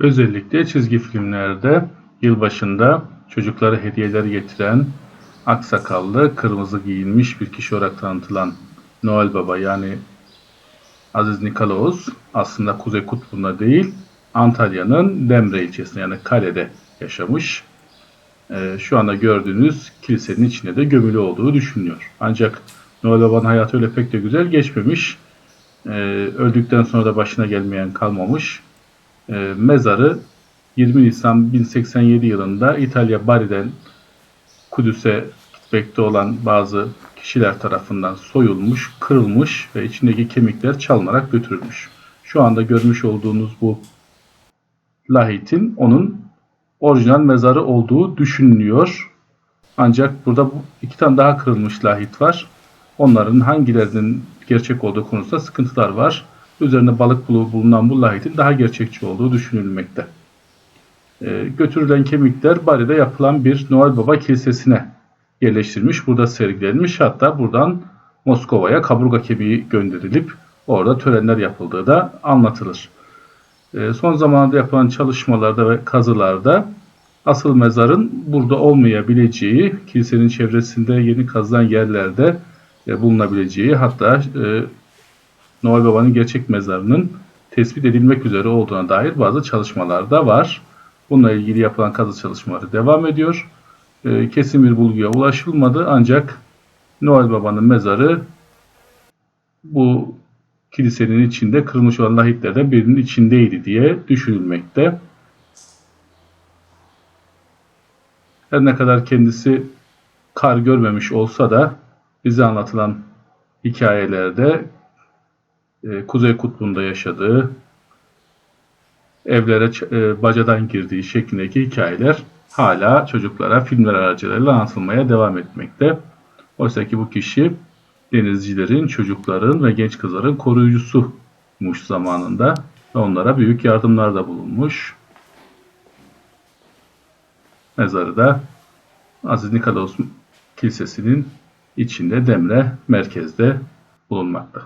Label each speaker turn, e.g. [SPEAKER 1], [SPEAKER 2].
[SPEAKER 1] Özellikle çizgi filmlerde yılbaşında çocuklara hediyeler getiren aksakallı, kırmızı giyinmiş bir kişi olarak tanıtılan Noel Baba yani Aziz Nikolaos aslında Kuzey Kutbu'nda değil Antalya'nın Demre ilçesinde yani Kale'de yaşamış. Şu anda gördüğünüz kilisenin içinde de gömülü olduğu düşünülüyor. Ancak Noel Baba'nın hayatı öyle pek de güzel geçmemiş. Öldükten sonra da başına gelmeyen kalmamış. Mezarı 20 Nisan 1087 yılında İtalya Bari'den Kudüs'e gitmekte olan bazı kişiler tarafından soyulmuş, kırılmış ve içindeki kemikler çalınarak götürülmüş. Şu anda görmüş olduğunuz bu lahitin onun orijinal mezarı olduğu düşünülüyor. Ancak burada iki tane daha kırılmış lahit var. Onların hangilerinin gerçek olduğu konusunda sıkıntılar var. Üzerinde balık bulunan bu lahitin daha gerçekçi olduğu düşünülmekte. Götürülen kemikler Bari'de yapılan bir Noel Baba kilisesine yerleştirilmiş. Burada sergilenmiş. Hatta buradan Moskova'ya kaburga kemiği gönderilip orada törenler yapıldığı da anlatılır. Son zamanlarda yapılan çalışmalarda ve kazılarda asıl mezarın burada olmayabileceği, kilisenin çevresinde yeni kazılan yerlerde bulunabileceği, hatta Noel Baba'nın gerçek mezarının tespit edilmek üzere olduğuna dair bazı çalışmalar da var. Bununla ilgili yapılan kazı çalışmaları devam ediyor. Kesin bir bulguya ulaşılmadı ancak Noel Baba'nın mezarı bu kilisenin içinde kırılmış olan lahitlerden birinin içindeydi diye düşünülmekte. Her ne kadar kendisi kar görmemiş olsa da bize anlatılan hikayelerde Kuzey Kutbu'nda yaşadığı, evlere bacadan girdiği şeklindeki hikayeler hala çocuklara filmler aracılığıyla anlatılmaya devam etmekte. Oysa ki bu kişi denizcilerin, çocukların ve genç kızların koruyucusuymuş zamanında ve onlara büyük yardımlarda bulunmuş. Mezarı da Aziz Nikolaos Kilisesi'nin içinde Demre merkezde bulunmakta.